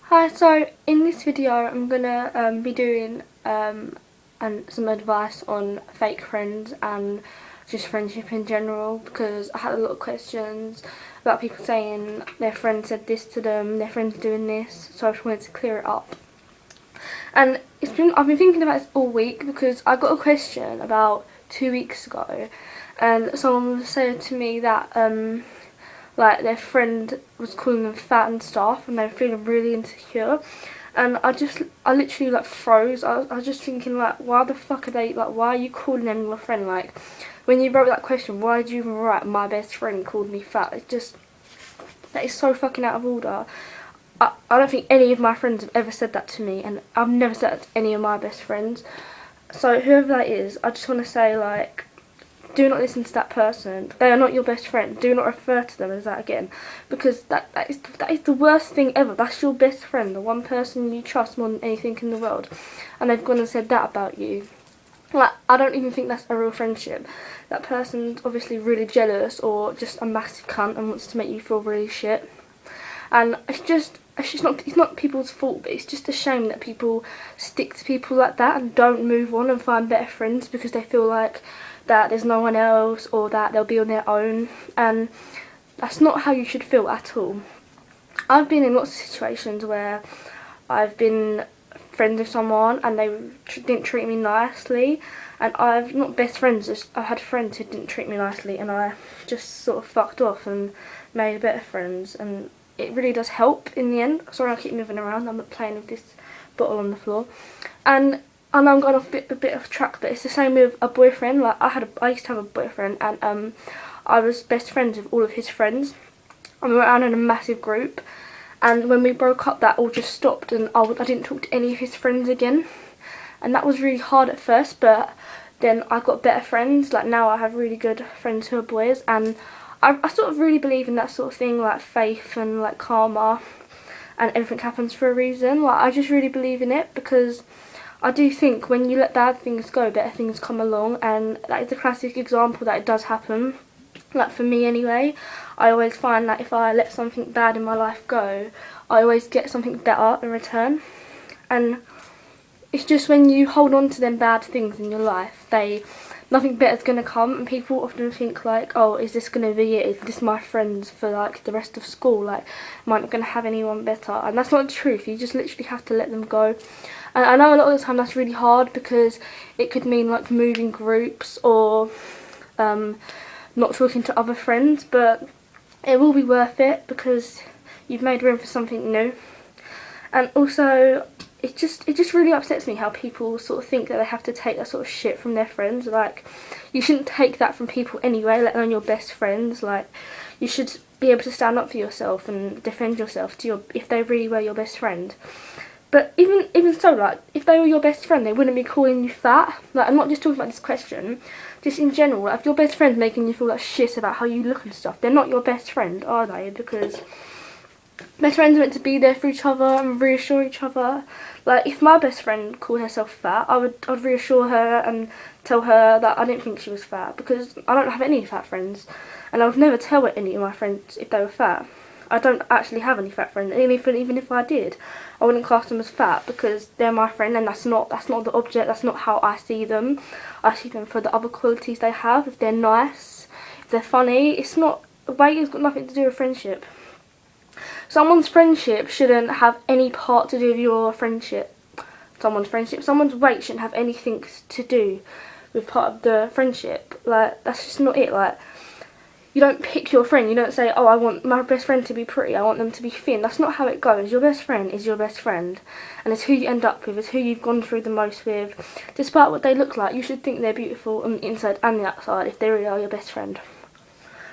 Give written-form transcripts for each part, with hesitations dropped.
Hi, so in this video I'm gonna be doing some advice on fake friends and just friendship in general, because I had a lot of questions about people saying their friend said this to them, their friend's doing this, so I just wanted to clear it up. And I've been thinking about this all week because I got a question about 2 weeks ago, and someone said to me that like their friend was calling them fat and stuff, and they were feeling really insecure. And I literally like froze. I was just thinking, like, why the fuck are they, like, why are you calling them your friend? Like, when you wrote that question, why did you even write my best friend called me fat? It's just, that is so fucking out of order. I don't think any of my friends have ever said that to me, and I've never said that to any of my best friends. So whoever that is, I just want to say, like, do not listen to that person. They are not your best friend. Do not refer to them as that again, because that is the worst thing ever. That's your best friend, the one person you trust more than anything in the world, and they've gone and said that about you. Like, I don't even think that's a real friendship. That person's obviously really jealous or just a massive cunt and wants to make you feel really shit. And it's not people's fault, but it's just a shame that people stick to people like that and don't move on and find better friends because they feel like that there's no one else or that they'll be on their own, and that's not how you should feel at all. I've been in lots of situations where I've been friends with someone and they didn't treat me nicely, and I've not best friends, just I've had friends who didn't treat me nicely, and I just sort of fucked off and made better friends, and it really does help in the end. Sorry, I keep moving around. I'm playing with this bottle on the floor, and I know I'm going off a bit off track, but it's the same with a boyfriend. Like, I used to have a boyfriend, and I was best friends with all of his friends, and we were out in a massive group. And when we broke up, that all just stopped, and I didn't talk to any of his friends again, and that was really hard at first. But then I got better friends. Like, now I have really good friends who are boys, and I sort of really believe in that sort of thing, like faith and like karma, and everything happens for a reason. Like, I just really believe in it, because I do think when you let bad things go, better things come along, and that is a classic example that it does happen. Like, for me anyway, I always find that if I let something bad in my life go, I always get something better in return. And it's just when you hold on to them bad things in your life, nothing better's gonna come, and people often think like, oh, is this gonna be it? Is this my friends for like the rest of school? Like, am I not gonna have anyone better? And that's not the truth. You just literally have to let them go. And I know a lot of the time that's really hard, because it could mean like moving groups or not talking to other friends, but it will be worth it because you've made room for something new. And also, it just really upsets me how people sort of think that they have to take that sort of shit from their friends. Like, you shouldn't take that from people anyway, let alone your best friends. Like, you should be able to stand up for yourself and defend yourself if they really were your best friend. But even so, like, if they were your best friend, they wouldn't be calling you fat. Like, I'm not just talking about this question, just in general. Like, if your best friend's making you feel like shit about how you look and stuff, they're not your best friend, are they? Because best friends are meant to be there for each other and reassure each other. Like, if my best friend called herself fat, I'd reassure her and tell her that I didn't think she was fat, because I don't have any fat friends, and I would never tell any of my friends if they were fat. I don't actually have any fat friends, and even if I did, I wouldn't class them as fat, because they're my friend, and that's not the object. That's not how I see them. I see them for the other qualities they have. If they're nice, if they're funny, it's not, weight has got nothing to do with friendship. Someone's friendship shouldn't have any part to do with your friendship. Someone's weight shouldn't have anything to do with part of the friendship. Like, that's just not it. Like, you don't pick your friend. You don't say, oh, I want my best friend to be pretty, I want them to be thin. That's not how it goes. Your best friend is your best friend, and it's who you end up with, it's who you've gone through the most with. Despite what they look like, you should think they're beautiful on the inside and the outside if they really are your best friend.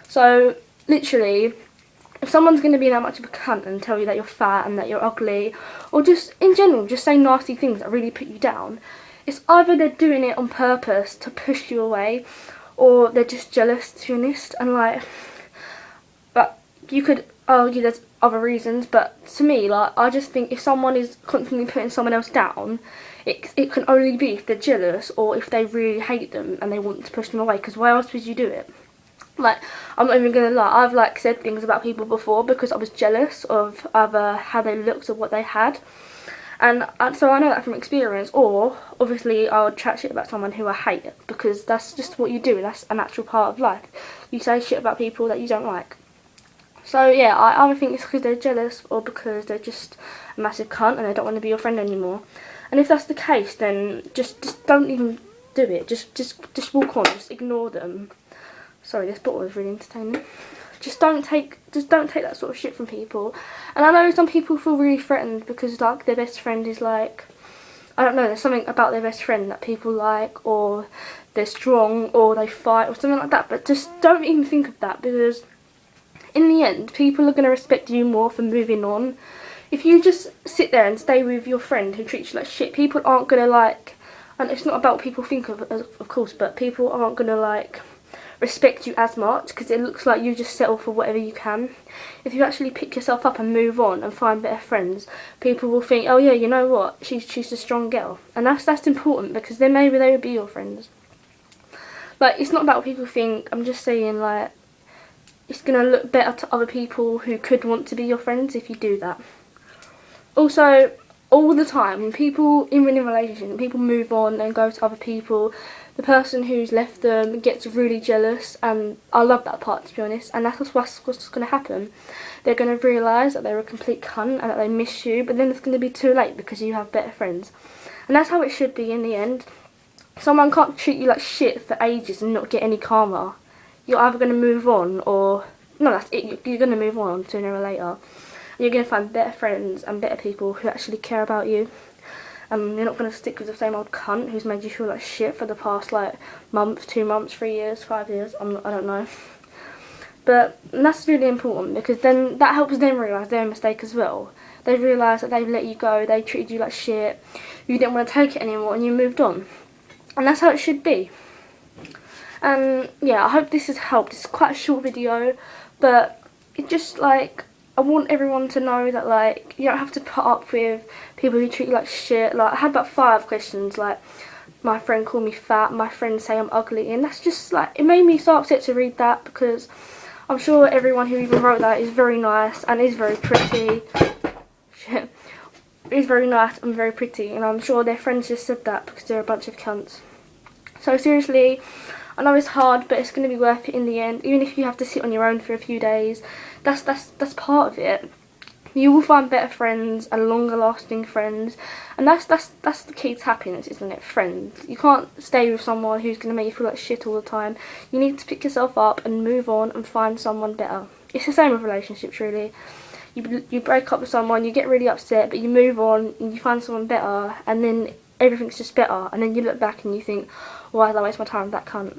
So, literally, if someone's going to be that much of a cunt and tell you that you're fat and that you're ugly, or just in general just say nasty things that really put you down, it's either they're doing it on purpose to push you away, or they're just jealous, to be honest. And like, but you could argue there's other reasons, but to me, like, I just think if someone is constantly putting someone else down, it can only be if they're jealous or if they really hate them and they want to push them away, because why else would you do it? Like, I'm not even gonna lie, I've like said things about people before because I was jealous of either how they looked or what they had. And so I know that from experience. Or obviously I would chat shit about someone who I hate, because that's just what you do. That's a natural part of life. You say shit about people that you don't like. So yeah, I either think it's because they're jealous or because they're just a massive cunt and they don't want to be your friend anymore. And if that's the case, then just don't even do it. Just walk on. Just ignore them. Sorry, this bottle is really entertaining. Just don't take that sort of shit from people. And I know some people feel really threatened because like their best friend is like, I don't know, there's something about their best friend that people like, or they're strong, or they fight, or something like that. But just don't even think of that, because in the end, people are going to respect you more for moving on. If you just sit there and stay with your friend who treats you like shit, people aren't going to like, and it's not about what people think of course, but people aren't going to like respect you as much, because it looks like you just settle for whatever you can. If you actually pick yourself up and move on and find better friends, people will think, oh yeah, you know what, she's a strong girl. And that's important, because then maybe they would be your friends. Like, it's not about what people think. I'm just saying, like, it's going to look better to other people who could want to be your friends if you do that. Also, all the time, when people in a relationship, people move on and go to other people, the person who's left them gets really jealous, and I love that part, to be honest. And that's what's going to happen. They're going to realise that they're a complete cunt and that they miss you, but then it's going to be too late because you have better friends. And that's how it should be in the end. Someone can't treat you like shit for ages and not get any karma. You're either going to move on, or no, that's it. You're going to move on sooner or later. You're going to find better friends and better people who actually care about you. You're not going to stick with the same old cunt who's made you feel like shit for the past like month, 2 months, 3 years, 5 years. I don't know. But that's really important, because then that helps them realise their mistake as well. They realise that they've let you go, they treated you like shit, you didn't want to take it anymore, and you moved on. And that's how it should be. And yeah, I hope this has helped. It's quite a short video, but it just like, I want everyone to know that like, you don't have to put up with people who treat you like shit. Like, I had about 5 questions like, my friend called me fat, my friends say I'm ugly, and that's just like, it made me so upset to read that, because I'm sure everyone who even wrote that is very nice and is very pretty. Shit. Is very nice and very pretty, and I'm sure their friends just said that because they're a bunch of cunts. So seriously, I know it's hard, but it's going to be worth it in the end. Even if you have to sit on your own for a few days, that's part of it. You will find better friends and longer lasting friends, and that's the key to happiness, isn't it? Friends. You can't stay with someone who's going to make you feel like shit all the time. You need to pick yourself up and move on and find someone better. It's the same with relationships, really. You break up with someone, you get really upset, but you move on and you find someone better, and then everything's just better, and then you look back and you think, why did I waste my time with that cunt?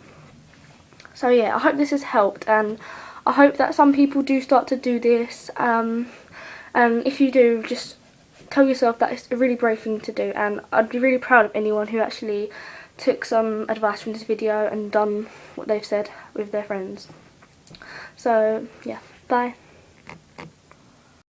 So yeah, I hope this has helped, and I hope that some people do start to do this, and if you do, just tell yourself that it's a really brave thing to do, and I'd be really proud of anyone who actually took some advice from this video and done what they've said with their friends. So yeah, bye.